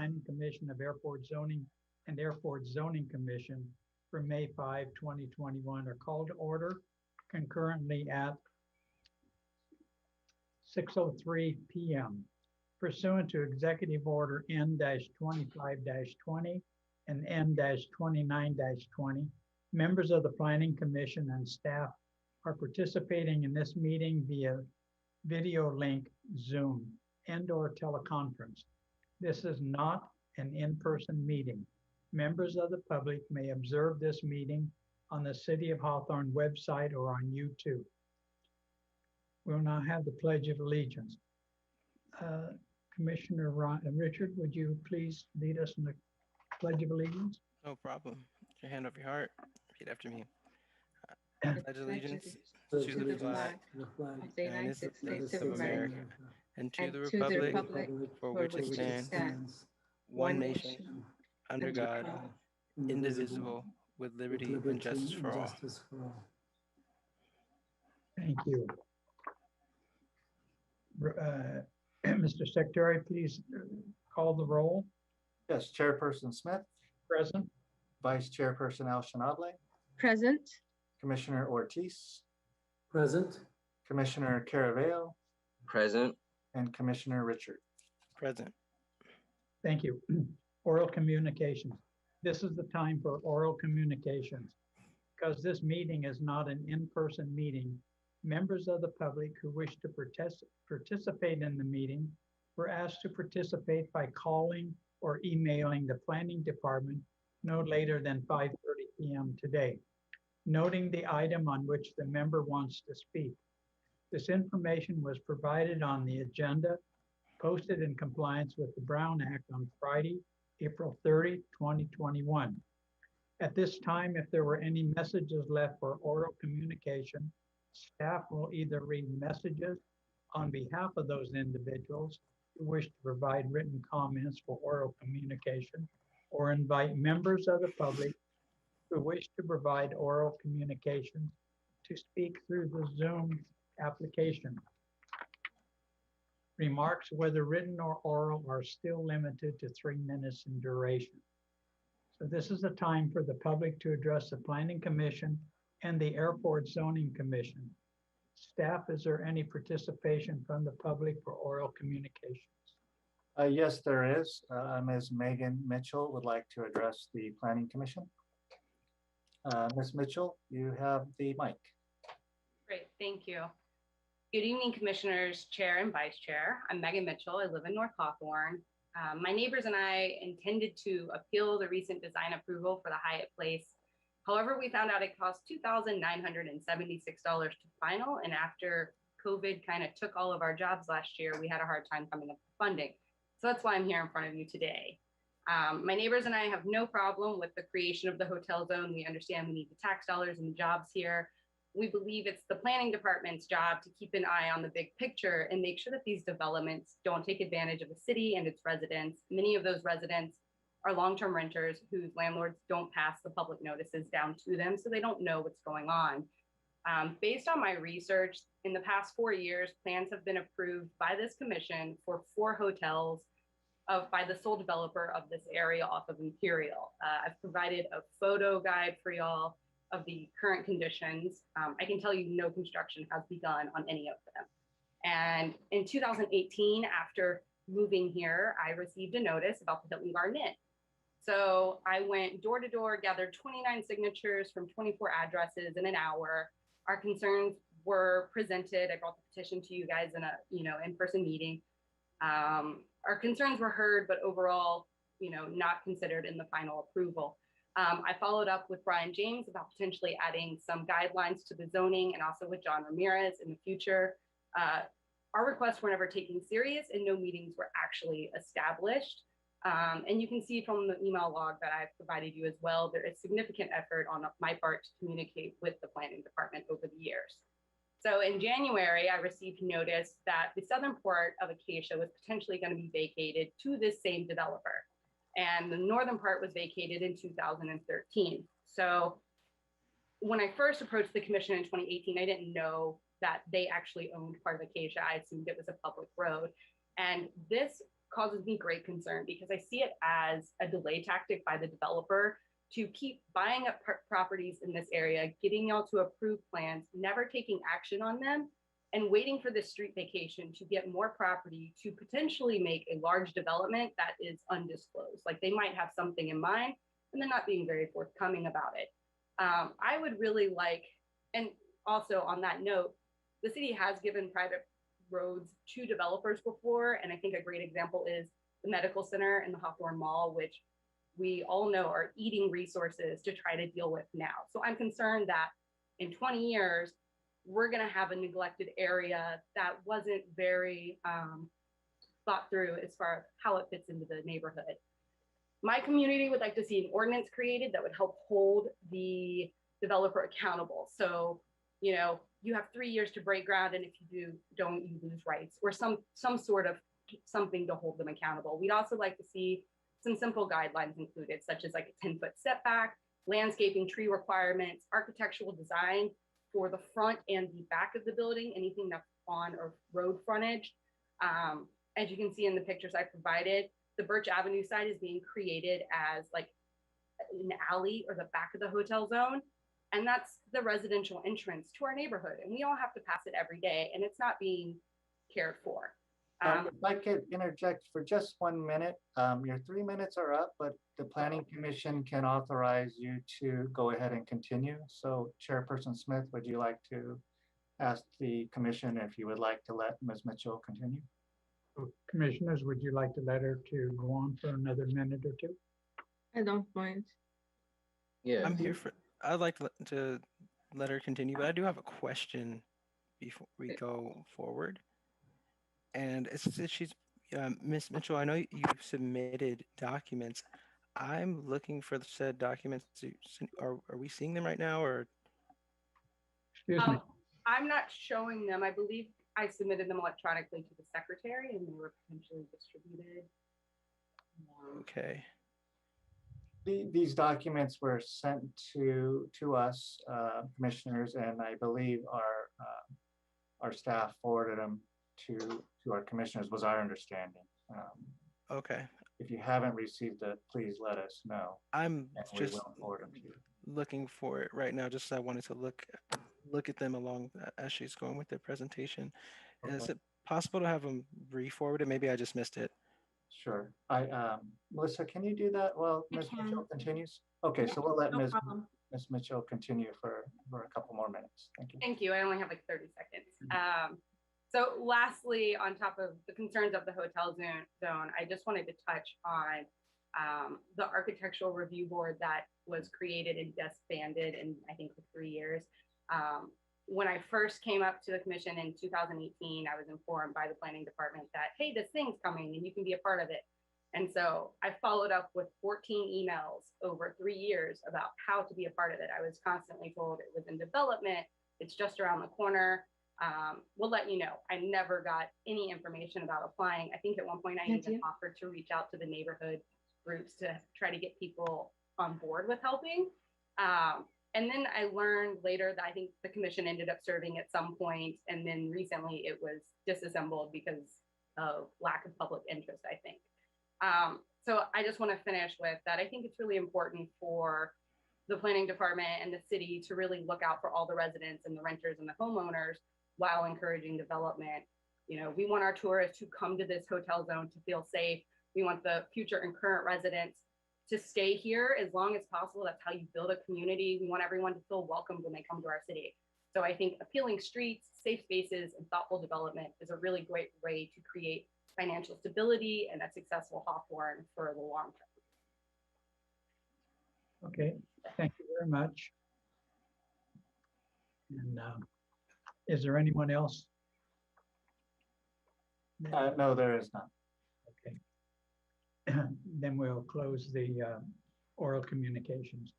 Planning Commission of Airport Zoning and Airport Zoning Commission for May 5, 2021 are called to order concurrently at 6:03 p.m. Pursuant to Executive Order N-25-20 and N-29-20, members of the Planning Commission and staff are participating in this meeting via video link Zoom and/or teleconference. This is not an in-person meeting. Members of the public may observe this meeting on the City of Hawthorne website or on YouTube. We'll now have the Pledge of Allegiance. Commissioner Richard, would you please lead us in the Pledge of Allegiance? No problem. Put your hand over your heart. Repeat after me. Pledge allegiance to the flag of the United States of America and to the republic for which it stands, one nation, under God, indivisible, with liberty and justice for all. Thank you. Mr. Secretary, please call the roll. Yes, Chairperson Smith. Present. Vice Chairperson El-Shanable. Present. Commissioner Ortiz. Present. Commissioner Caraveo. Present. And Commissioner Richard. Present. Thank you. Oral communications. This is the time for oral communications. Because this meeting is not an in-person meeting, members of the public who wish to participate in the meeting were asked to participate by calling or emailing the Planning Department no later than 5:30 p.m. today, noting the item on which the member wants to speak. This information was provided on the agenda, posted in compliance with the Brown Act on Friday, April 30, 2021. At this time, if there were any messages left for oral communication, staff will either read messages on behalf of those individuals who wish to provide written comments for oral communication, or invite members of the public who wish to provide oral communications to speak through the Zoom application. Remarks, whether written or oral, are still limited to 3 minutes in duration. So this is the time for the public to address the Planning Commission and the Airport Zoning Commission. Staff, is there any participation from the public for oral communications? Yes, there is. Ms. Megan Mitchell would like to address the Planning Commission. Ms. Mitchell, you have the mic. Great, thank you. Good evening, Commissioners, Chair and Vice Chair. I'm Megan Mitchell. I live in North Hawthorne. My neighbors and I intended to appeal the recent design approval for the Hyatt Place. However, we found out it cost $2,976 to final, and after COVID kind of took all of our jobs last year, we had a hard time coming up with funding. So that's why I'm here in front of you today. My neighbors and I have no problem with the creation of the hotel zone. We understand we need the tax dollars and the jobs here. We believe it's the planning department's job to keep an eye on the big picture and make sure that these developments don't take advantage of the city and its residents. Many of those residents are long-term renters whose landlords don't pass the public notices down to them, so they don't know what's going on. Based on my research, in the past 4 years, plans have been approved by this commission for 4 hotels by the sole developer of this area off of Imperial. I've provided a photo guide for y'all of the current conditions. I can tell you no construction has begun on any of them. And in 2018, after moving here, I received a notice about the Hilton Garnet. So I went door to door, gathered 29 signatures from 24 addresses in an hour. Our concerns were presented. I brought the petition to you guys in a in-person meeting. Our concerns were heard, but overall, not considered in the final approval. I followed up with Brian James about potentially adding some guidelines to the zoning, and also with John Ramirez in the future. Our requests were never taken serious and no meetings were actually established. And you can see from the email log that I've provided you as well, there is significant effort on my part to communicate with the planning department over the years. So in January, I received notice that the southern part of Acacia was potentially going to be vacated to this same developer. And the northern part was vacated in 2013. So when I first approached the commission in 2018, I didn't know that they actually owned part of Acacia. I assumed it was a public road. And this causes me great concern because I see it as a delay tactic by the developer to keep buying up properties in this area, getting y'all to approve plans, never taking action on them, and waiting for this street vacation to get more property to potentially make a large development that is undisclosed. Like they might have something in mind and they're not being very forthcoming about it. I would really like, and also on that note, the city has given private roads to developers before. And I think a great example is the medical center and the Hawthorne Mall, which we all know are eating resources to try to deal with now. So I'm concerned that in 20 years, we're gonna have a neglected area that wasn't very thought through as far as how it fits into the neighborhood. My community would like to see an ordinance created that would help hold the developer accountable. So, you know, you have 3 years to break ground, and if you don't, you lose rights, or some sort of something to hold them accountable. We'd also like to see some simple guidelines included, such as like a 10-foot setback, landscaping, tree requirements, architectural design for the front and the back of the building, anything that's on or road frontage. As you can see in the pictures I provided, the Birch Avenue side is being created as like an alley or the back of the hotel zone. And that's the residential entrance to our neighborhood. And we all have to pass it every day, and it's not being cared for. If I could interject for just 1 minute, your 3 minutes are up, but the Planning Commission can authorize you to go ahead and continue. So Chairperson Smith, would you like to ask the commission if you would like to let Ms. Mitchell continue? Commissioners, would you like to let her to go on for another minute or two? I don't mind. Yeah. I'd like to let her continue, but I do have a question before we go forward. And it's she's Ms. Mitchell, I know you submitted documents. I'm looking for the said documents. Are we seeing them right now, or? Excuse me. I'm not showing them. I believe I submitted them electronically to the secretary and they were potentially distributed. Okay. These documents were sent to us, commissioners, and I believe our staff forwarded them to our commissioners, was our understanding. Okay. If you haven't received it, please let us know. I'm and just looking for it right now. Just I wanted to look at them along as she's going with the presentation. Okay. Is it possible to have them re-forwarded? Maybe I just missed it. Sure. Melissa, can you do that while Ms. Mitchell continues? Okay, yeah, so we'll let Ms. Mitchell continue for a couple more minutes. Thank you. Thank you. I only have like 30 seconds. So lastly, on top of the concerns of the hotel zone, I just wanted to touch on the architectural review board that was created and disbanded in, I think, for 3 years. When I first came up to the commission in 2018, I was informed by the planning department that, hey, this thing's coming and you can be a part of it. And so I followed up with 14 emails over 3 years about how to be a part of it. I was constantly told it was in development, it's just around the corner. We'll let you know. I never got any information about applying. I think at one point I even offered to reach out to the neighborhood groups to try to get people on board with helping. And then I learned later that I think the commission ended up serving at some point, and then recently it was disassembled because of lack of public interest, I think. So I just want to finish with that. I think it's really important for the planning department and the city to really look out for all the residents and the renters and the homeowners while encouraging development. You know, we want our tourists who come to this hotel zone to feel safe. We want the future and current residents to stay here as long as possible. That's how you build a community. We want everyone to feel welcome when they come to our city. So I think appealing streets, safe spaces, and thoughtful development is a really great way to create financial stability and a successful Hawthorne for the long term. Okay, thank you very much. And is there anyone else? No, there is not. Okay. Then we'll close the oral communications.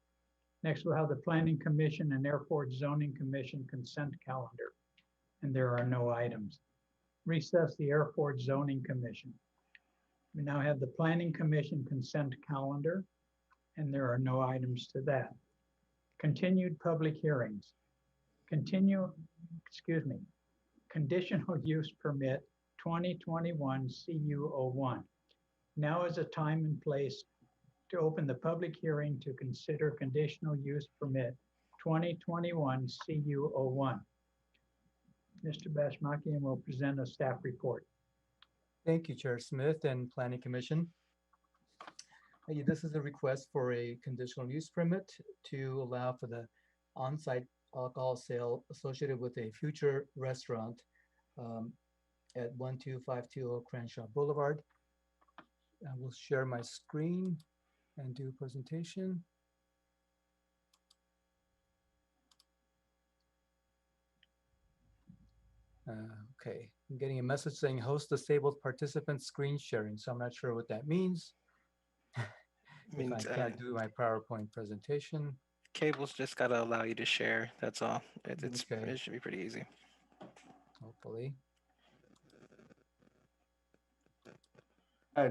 Next, we'll have the Planning Commission and Airport Zoning Commission consent calendar, and there are no items. Recess the Airport Zoning Commission. We now have the Planning Commission consent calendar, and there are no items to that. Continued public hearings. Conditional use permit 2021 CU01. Now is a time and place to open the public hearing to consider conditional use permit 2021 CU01. Mr. Bashmakian will present a staff report. Thank you, Chair Smith and Planning Commission. This is a request for a conditional use permit to allow for the on-site alcohol sale associated with a future restaurant at 12520 Crenshaw Boulevard. I will share my screen and do a presentation. Okay, I'm getting a message saying host disabled participant screen sharing, so I'm not sure what that means. If I can't do my PowerPoint presentation. Cable's just got to allow you to share. That's all. Okay. It should be pretty easy. Hopefully.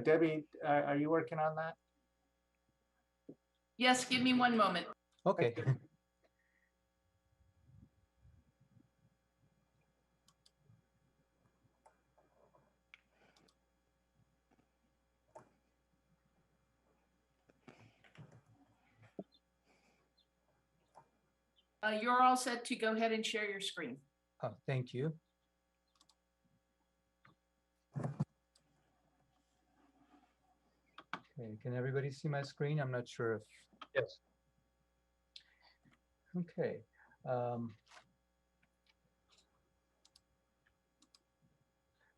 Debbie, are you working on that? Yes, give me one moment. Okay. You're all set to go ahead and share your screen. Oh, thank you. Okay, can everybody see my screen? I'm not sure if. Yes. Okay.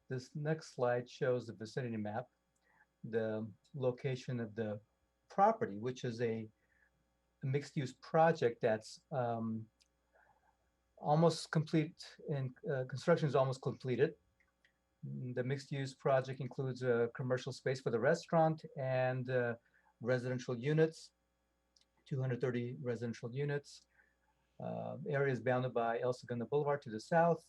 This next slide shows the vicinity map, the location of the property, which is a mixed-use project that's almost complete, and construction is almost completed. The mixed-use project includes a commercial space for the restaurant and residential units, 230 residential units. Area is bounded by El Segundo Boulevard to the south,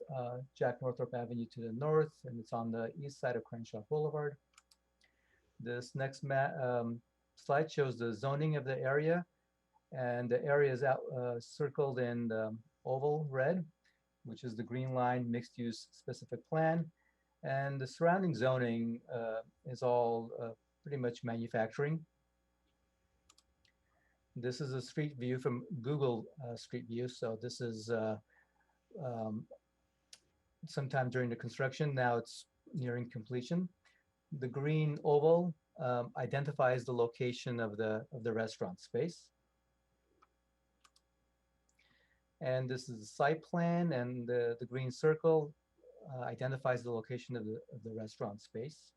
Jack Northrop Avenue to the north, and it's on the east side of Crenshaw Boulevard. This next slide shows the zoning of the area, and the area is out circled in the oval red, which is the green line mixed-use specific plan. And the surrounding zoning is all pretty much manufacturing. This is a street view from Google Street View. So this is sometime during the construction. Now it's nearing completion. The green oval identifies the location of the restaurant space. And this is the site plan, and the green circle identifies the location of the restaurant space.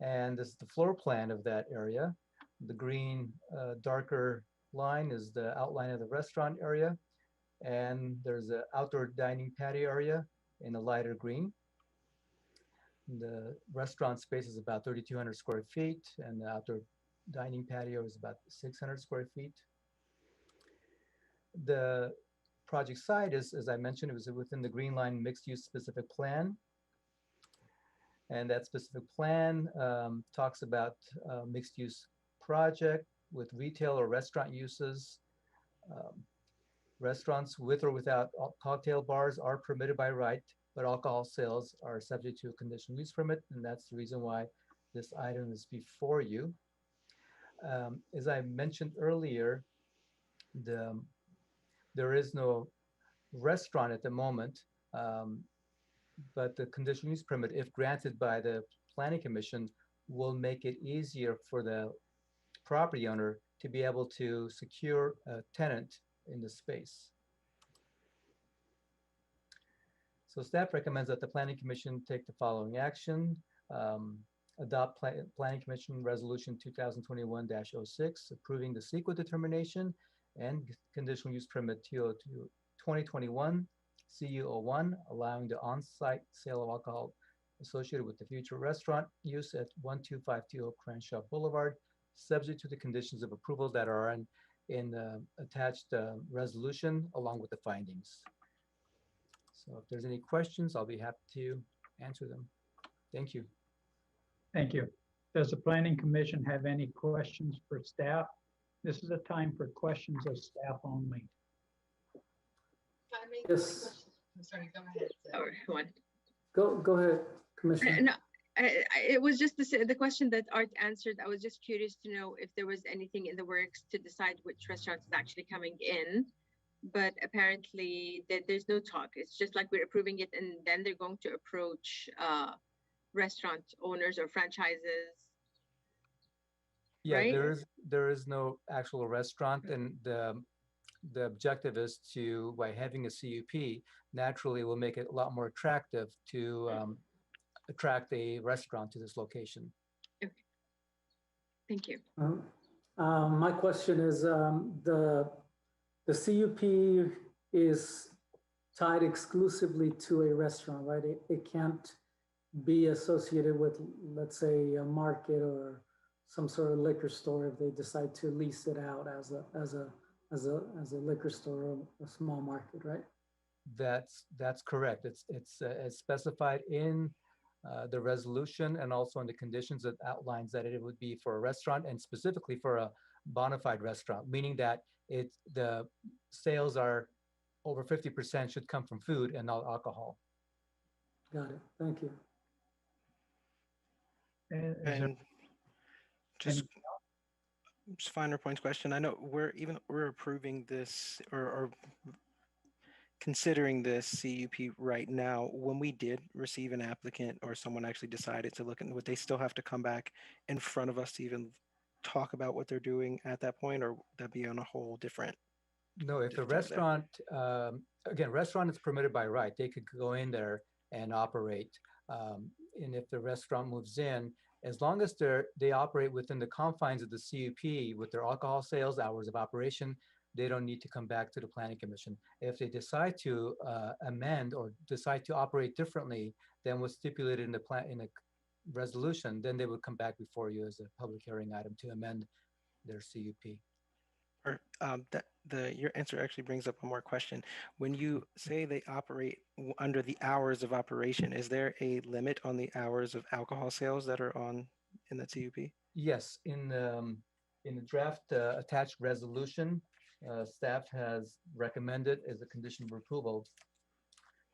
And this is the floor plan of that area. The green darker line is the outline of the restaurant area. And there's an outdoor dining patio area in a lighter green. The restaurant space is about 3,200 square feet, and the outdoor dining patio is about 600 square feet. The project site is, as I mentioned, it was within the green line mixed-use specific plan. And that specific plan talks about mixed-use project with retail or restaurant uses. Restaurants with or without cocktail bars are permitted by right, but alcohol sales are subject to a conditional use permit, and that's the reason why this item is before you. As I mentioned earlier, there is no restaurant at the moment, but the conditional use permit, if granted by the Planning Commission, will make it easier for the property owner to be able to secure a tenant in the space. So staff recommends that the Planning Commission take the following action. Adopt Planning Commission Resolution 2021-06, approving the CEQA determination and conditional use permit 2021 CU01, allowing the on-site sale of alcohol associated with the future restaurant use at 12520 Crenshaw Boulevard, subject to the conditions of approval that are in the attached resolution along with the findings. So if there's any questions, I'll be happy to answer them. Thank you. Thank you. Does the Planning Commission have any questions for staff? This is a time for questions of staff only. Yes. I'm sorry, go ahead. Oh, one. Go ahead, Commissioner. No, It was just the question that Art answered. I was just curious to know if there was anything in the works to decide which restaurants is actually coming in. But apparently there's no talk. It's just like we're approving it, and then they're going to approach restaurant owners or franchises. Yeah, Right? there is no actual restaurant, and the objective is to, by having a CUP, naturally will make it a lot more attractive to attract a restaurant to this location. Okay. Thank you. My question is, the CUP is tied exclusively to a restaurant, right? It can't be associated with, let's say, a market or some sort of liquor store if they decide to lease it out as a liquor store or a small market, right? That's correct. It's specified in the resolution and also in the conditions that outlines that it would be for a restaurant and specifically for a bona fide restaurant, meaning that the sales are over 50% should come from food and not alcohol. Got it. Thank you. And just finer points question. I know we're approving this or considering this CUP right now. When we did receive an applicant or someone actually decided to look into, would they still have to come back in front of us to even talk about what they're doing at that point, or would that be on a whole different? No, if the restaurant, again, restaurant is permitted by right, they could go in there and operate. And if the restaurant moves in, as long as they operate within the confines of the CUP with their alcohol sales, hours of operation, they don't need to come back to the Planning Commission. If they decide to amend or decide to operate differently than was stipulated in the resolution, then they would come back before you as a public hearing item to amend their CUP. Or your answer actually brings up one more question. When you say they operate under the hours of operation, is there a limit on the hours of alcohol sales that are in the CUP? Yes, in the draft attached resolution, staff has recommended as a condition of approval,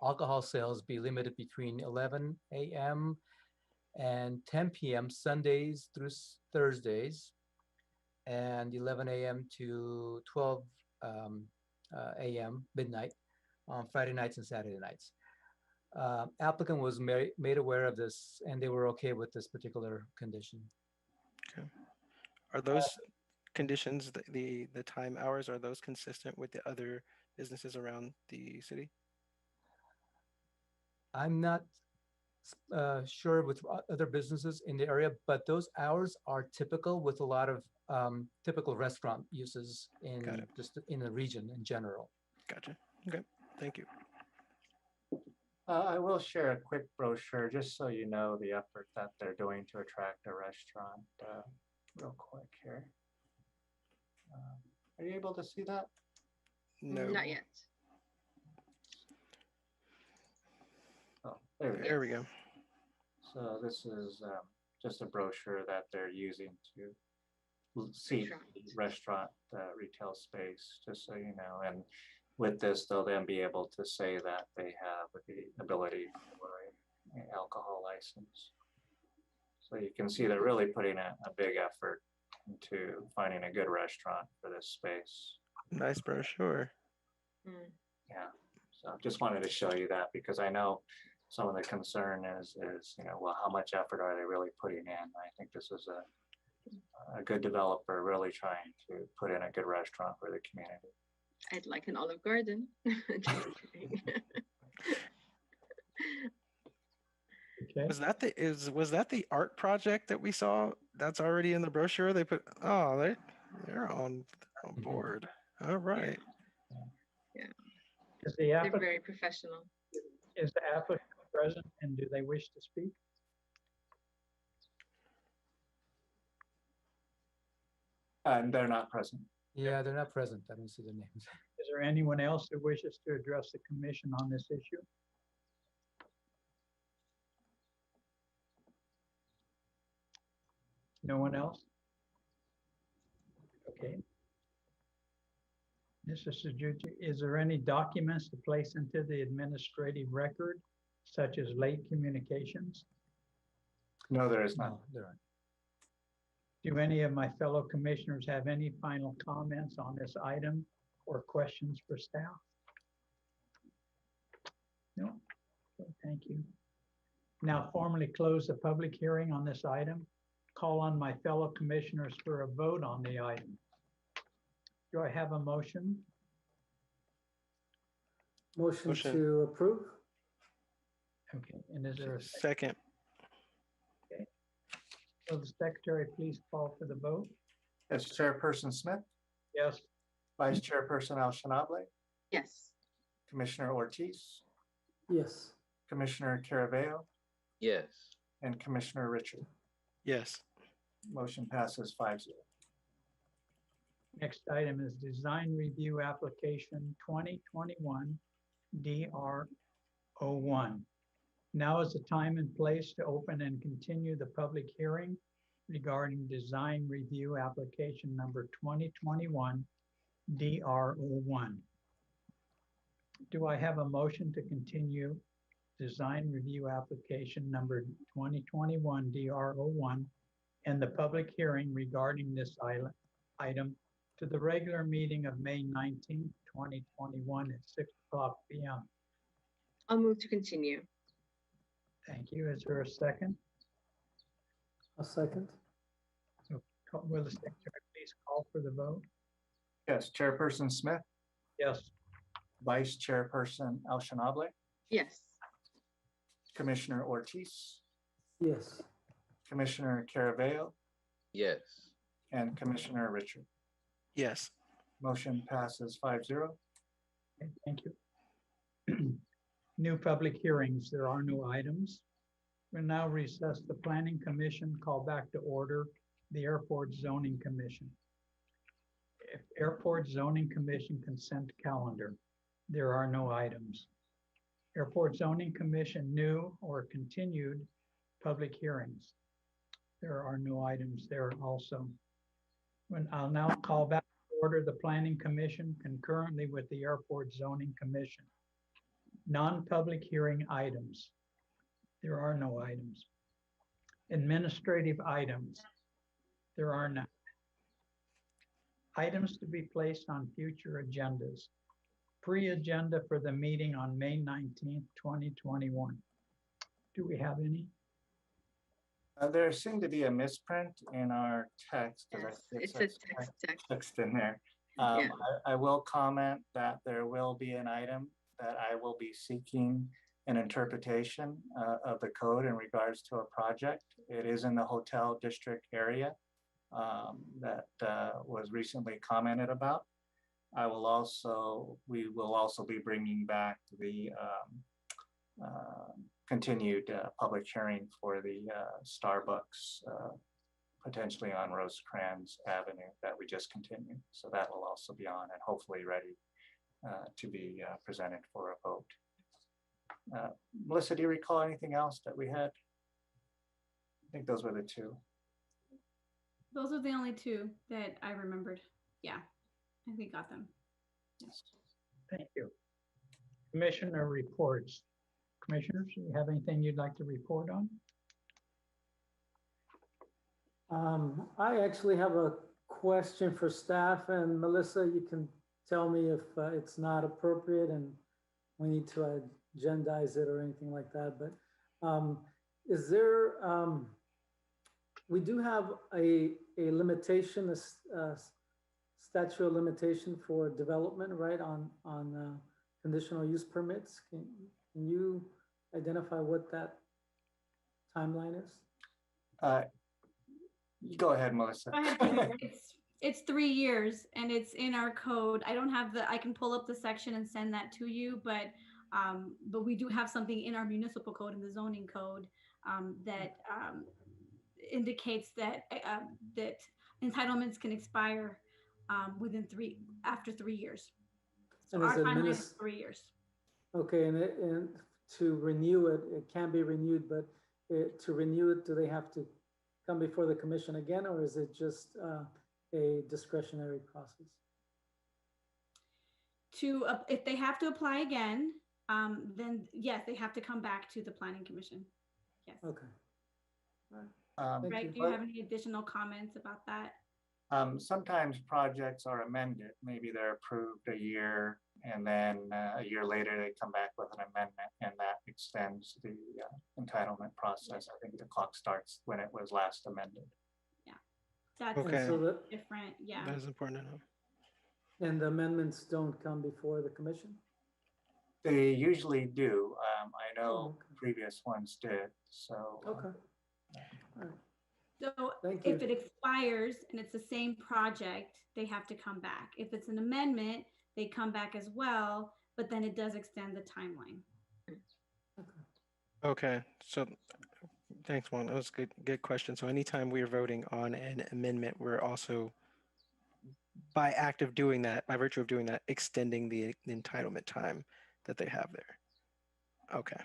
alcohol sales be limited between 11 a.m. and 10 p.m. Sundays through Thursdays, and 11 a.m. to 12 a.m. midnight on Friday nights and Saturday nights. Applicant was made aware of this, and they were okay with this particular condition. Okay. Are those conditions, the time hours, are those consistent with the other businesses around the city? I'm not sure with other businesses in the area, but those hours are typical with a lot of typical restaurant uses just in the region in general. Gotcha. Okay. Thank you. I will share a quick brochure just so you know the effort that they're doing to attract a restaurant real quick here. Are you able to see that? No. Not yet. Oh, There we go. So this is just a brochure that they're using to see restaurant retail space, just so you know. And with this, they'll then be able to say that they have the ability for an alcohol license. So you can see they're really putting a big effort into finding a good restaurant for this space. Nice brochure. Yeah, so just wanted to show you that because I know some of the concern is well, how much effort are they really putting in? I think this is a good developer really trying to put in a good restaurant for the community. I'd like an Olive Garden. Okay. Was that the art project that we saw that's already in the brochure? They put they're on board. All right. Yeah. Is the They're applicant, very professional. is the applicant present and do they wish to speak? And they're not present. Yeah, they're not present. I don't see their names. Is there anyone else who wishes to address the commission on this issue? No one else? Okay. Mr. Sujuti, is there any documents to place into the administrative record, such as late communications? No, there is none. No, there aren't. Do any of my fellow commissioners have any final comments on this item or questions for staff? No? Okay, thank you. Now formally close the public hearing on this item. Call on my fellow commissioners for a vote on the item. Do I have a motion? Motion to approve? Okay, and is there a second? Second. Will the secretary please call for the vote? Yes, Chairperson Smith, Yes. Vice Chairperson Al-Shanable, Yes. Commissioner Ortiz, Yes. Commissioner Caraveo, Yes. and Commissioner Richard. Yes. Motion passes 5-0. Next item is design review application 2021 DR01. Now is the time and place to open and continue the public hearing regarding design review application number 2021 DR01. Do I have a motion to continue design review application number 2021 DR01 and the public hearing regarding this item to the regular meeting of May 19th, 2021 at 6:00 p.m. I'll move to continue. Thank you. Is there a second? A second? Will the secretary please call for the vote? Yes, Chairperson Smith, Yes. Vice Chairperson Al-Shanable, Yes. Commissioner Ortiz, Yes. Commissioner Caraveo, Yes. and Commissioner Richard. Yes. Motion passes 5-0. Okay, thank you. New public hearings. There are no items. We'll now recess the Planning Commission, call back to order the Airport Zoning Commission. If Airport Zoning Commission consent calendar, there are no items. Airport Zoning Commission new or continued public hearings. There are no items there also. When I'll now call back to order the Planning Commission concurrently with the Airport Zoning Commission. Non-public hearing items. There are no items. Administrative items. There are none. Items to be placed on future agendas. Pre-agenda for the meeting on May 19th, 2021. Do we have any? There seemed to be a misprint in our text because Yes. I It's think a it's text. in there. Yeah. I will comment that there will be an item that I will be seeking an interpretation of the code in regards to a project. It is in the hotel district area that was recently commented about. We will also be bringing back the continued public hearing for the Starbucks potentially on Rosecrans Avenue that we just continued. So that will also be on and hopefully ready to be presented for a vote. Melissa, do you recall anything else that we had? I think those were the two. Those are the only two that I remembered. Yeah, I think we got them. Yes. Thank you. Commissioner reports. Commissioners, do you have anything you'd like to report on? I actually have a question for staff, and Melissa, you can tell me if it's not appropriate and we need to agendize it or anything like that. But is there, we do have a limitation, a statute of limitation for development, right, on conditional use permits. Can you identify what that timeline is? You go ahead, Melissa. Go ahead, Peter. It's 3 years and it's in our code. I don't have I can pull up the section and send that to you, but we do have something in our municipal code, in the zoning code, that indicates that that entitlements can expire after 3 years. So And our is it timeline is 3 years. Okay, and to renew it, it can be renewed, but to renew it, do they have to come before the commission again, or is it just a discretionary process? If they have to apply again, then yes, they have to come back to the planning commission. Yes. Okay. Thank Greg, you. do you have any additional comments about that? Sometimes projects are amended. Maybe they're approved a year and then a year later they come back with an amendment and that extends the entitlement process. I think the clock starts when it was last amended. That's Okay. And so that, different. Yeah. That is important to know. and the amendments don't come before the commission? They usually do. I know Oh, okay. previous ones did. So Okay. All right. So Thank if you. it expires and it's the same project, they have to come back. If it's an amendment, they come back as well, but then it does extend the timeline. Okay, so thanks, Juan. That was a good question. So anytime we are voting on an amendment, we're also, by act of doing that, by virtue of doing that, extending the entitlement time that they have there. Okay.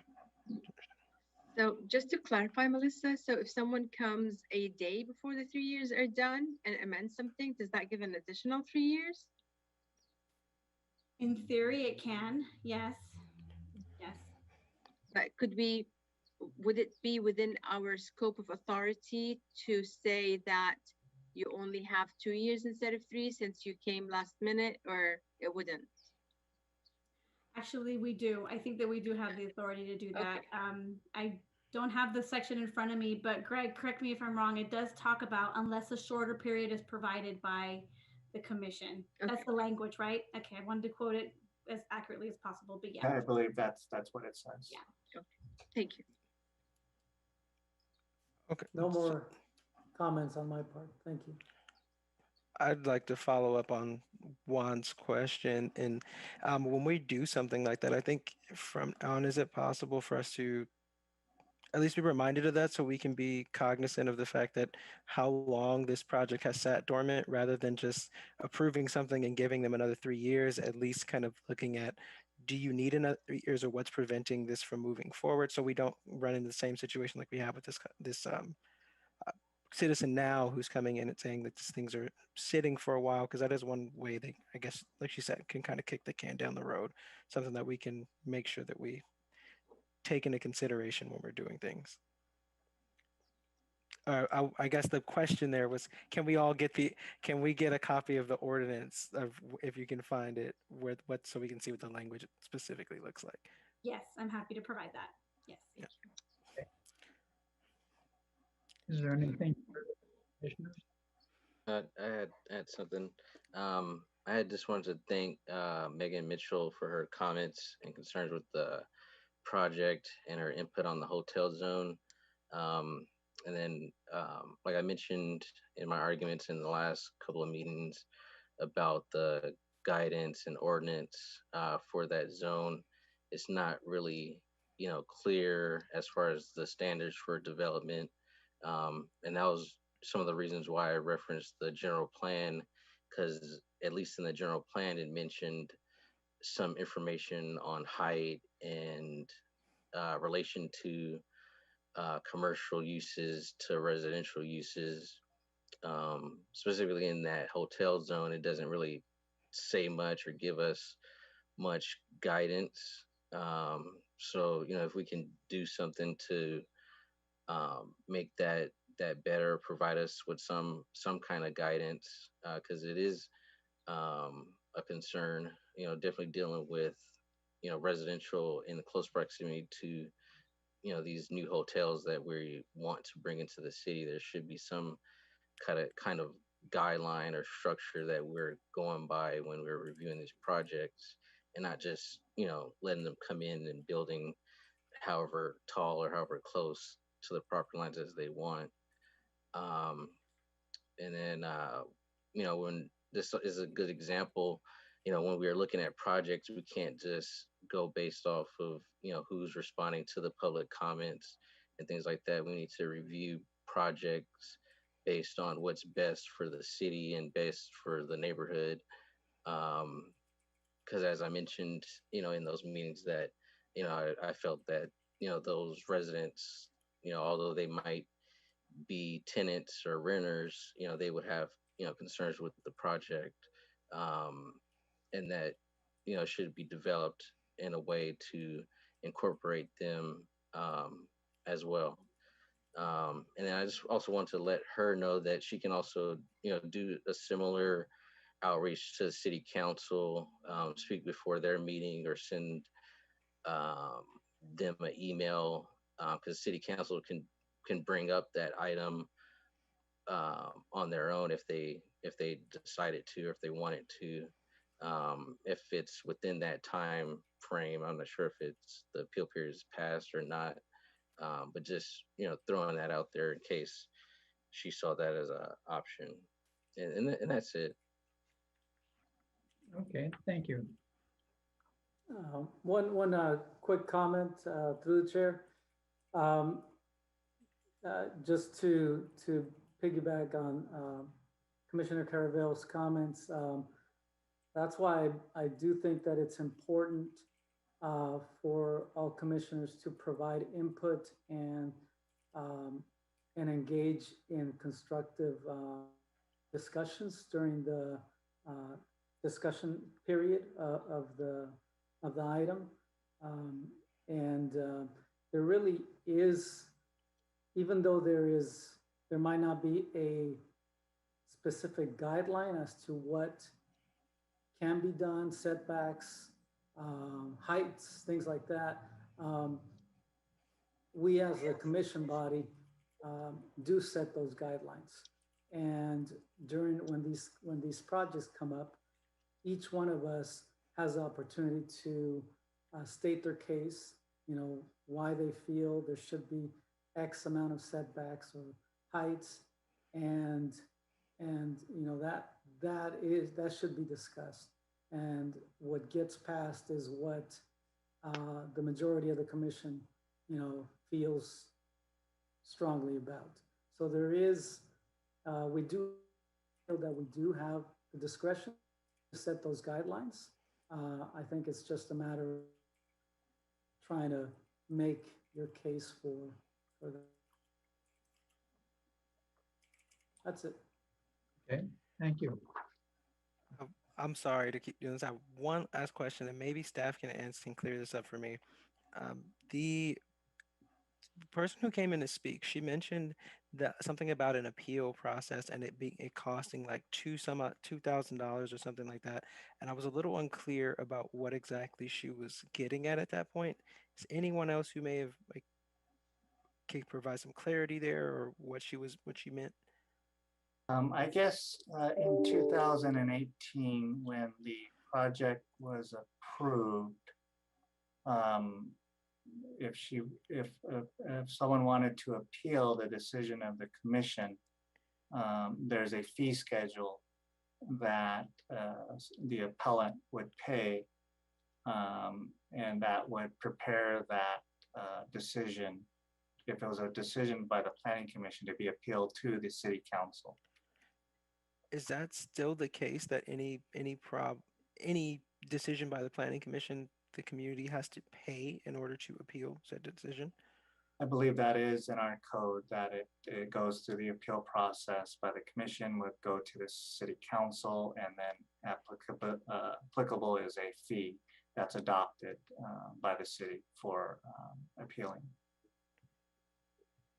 So just to clarify, Melissa, so if someone comes a day before the 3 years are done and amends something, does that give an additional 3 years? In theory, it can. Yes. Yes. But would it be within our scope of authority to say that you only have 2 years instead of 3 since you came last minute, or it wouldn't? Actually, we do. I think that we do have the authority to do that. I don't have the section in front of me, but Greg, correct me if I'm wrong. It does talk about unless a shorter period is provided by the commission. Okay. That's the language, right? Okay, I wanted to quote it as accurately as possible, but yeah. I believe that's what it says. Yeah. Okay. Thank you. Okay. No more comments on my part. Thank you. I'd like to follow up on Juan's question. And when we do something like that, I think from now on, is it possible for us to at least be reminded of that so we can be cognizant of the fact that how long this project has sat dormant rather than just approving something and giving them another 3 years, at least kind of looking at, do you need another 3 years or what's preventing this from moving forward so we don't run into the same situation like we have with this citizen now who's coming in and saying that these things are sitting for a while, because that is one way they, I guess, like she said, can kind of kick the can down the road, something that we can make sure that we take into consideration when we're doing things. I guess the question there was, can we get a copy of the ordinance of, if you can find it, so we can see what the language specifically looks like. Yes, I'm happy to provide that. Yes. Yeah. Is there anything for commissioners? I had something. I had just wanted to thank Megan Mitchell for her comments and concerns with the project and her input on the hotel zone. And then, like I mentioned in my arguments in the last couple of meetings about the guidance and ordinance for that zone, it's not really, clear as far as the standards for development. And that was some of the reasons why I referenced the general plan, because at least in the general plan, it mentioned some information on height and relation to commercial uses to residential uses. Specifically in that hotel zone, it doesn't really say much or give us much guidance. So, if we can do something to make that better, provide us with some kind of guidance, because it is a concern, definitely dealing with, residential in close proximity to, these new hotels that we want to bring into the city. There should be some kind of guideline or structure that we're going by when we're reviewing these projects, and not just, letting them come in and building however tall or however close to the property lines as they want. And then, when this is a good example, when we are looking at projects, we can't just go based off of, who's responding to the public comments and things like that. We need to review projects based on what's best for the city and best for the neighborhood. Because as I mentioned, in those meetings that, I felt that, those residents, although they might be tenants or renters, they would have, concerns with the project, and that, should be developed in a way to incorporate them as well. And then I just also want to let her know that she can also, do a similar outreach to the city council, speak before their meeting or send um, them an email, because city council can bring up that item on their own if they decided to, or if they wanted to. If it's within that time frame, I'm not sure if it's the appeal period is passed or not. But just throwing that out there in case she saw that as an option, and that's it. Okay, thank you. One quick comment through the chair. Um, just to piggyback on Commissioner Caravello's comments, that's why I do think that it's important for all commissioners to provide input and engage in constructive discussions during the discussion period of the item. There really is, even though there might not be a specific guideline as to what can be done, setbacks, heights, things like that. We as a commission body do set those guidelines. And when these projects come up, each one of us has the opportunity to state their case, why they feel there should be X amount of setbacks or heights, and that should be discussed. And what gets passed is what the majority of the commission, feels strongly about. So there is, we do feel that we do have the discretion to set those guidelines. I think it's just a matter of trying to make your case for that. That's it. Okay, thank you. I'm sorry to keep doing this. I have one last question, and maybe staff can answer and clear this up for me. The person who came in to speak, she mentioned that something about an appeal process and it costing like $2,000 or something like that. And I was a little unclear about what exactly she was getting at that point. Is anyone else who may have can provide some clarity there, or what she meant? I guess in 2018, when the project was approved, if someone wanted to appeal the decision of the commission, there's a fee schedule that the appellant would pay, and that would prepare that decision, if it was a decision by the planning commission, to be appealed to the city council. Is that still the case, that any decision by the planning commission, the community has to pay in order to appeal said decision? I believe that is in our code, that it goes through the appeal process by the commission, would go to the city council, and then applicable is a fee that's adopted by the city for appealing.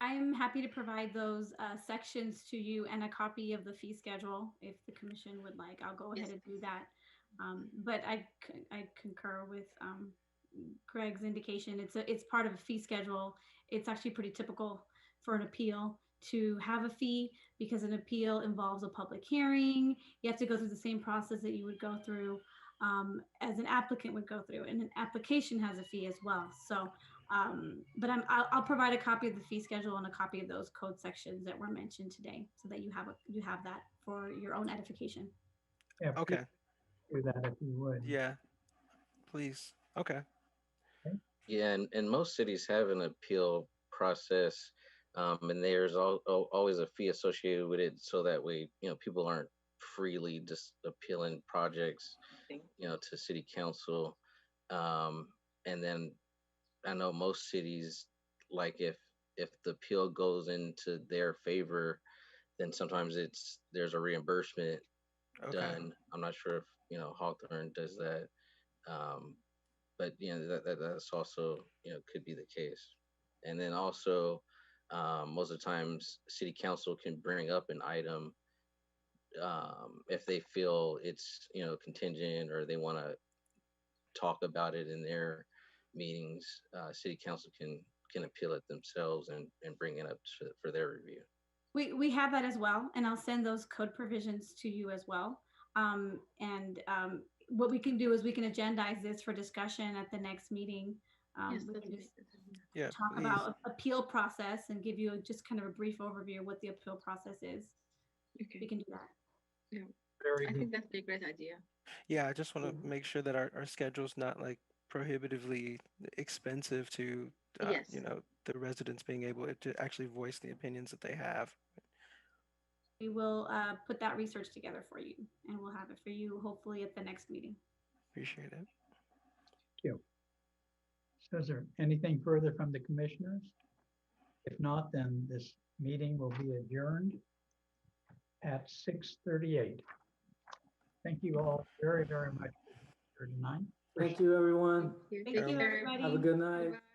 I'm happy to provide those sections to you and a copy of the fee schedule if the commission would like. I'll go ahead and do that. But I concur with Craig's indication. It's part of a fee schedule. It's actually pretty typical for an appeal to have a fee, because an appeal involves a public hearing. You have to go through the same process that you would go through as an applicant would go through, and an application has a fee as well. So. But I'll provide a copy of the fee schedule and a copy of those code sections that were mentioned today, so that you have that for your own edification. Yeah, Okay. do that if you would. Yeah, please. Okay. Yeah, and most cities have an appeal process, and there's always a fee associated with it, so that way people aren't freely just appealing projects to city council. And then I know most cities, like if the appeal goes into their favor, then sometimes there's a reimbursement done. I'm not sure if Hawthorne does that, but that's also could be the case. And then also most of the times city council can bring up an item if they feel it's, you know, contingent or they want to talk about it in their meetings. City council can appeal it themselves and bring it up for their review. We have that as well, and I'll send those code provisions to you as well. What we can do is we can agendize this for discussion at the next meeting. Yes, We that's can just Yeah, talk please. about appeal process and give you just kind of a brief overview of what the appeal process is. We okay. can do that. Very I good. think that'd be a great idea. Yeah, I just want to make sure that our schedule's not like prohibitively expensive to, Yes. you know, the residents being able to actually voice the opinions that they have. We will put that research together for you, and we'll have it for you hopefully at the next meeting. Appreciate it. Thank you. So is there anything further from the commissioners? If not, then this meeting will be adjourned at 6:38. Thank you all very, very much for tonight. Thank you, everyone. Thank Thank you, you. everybody. Have a good night. Bye-bye.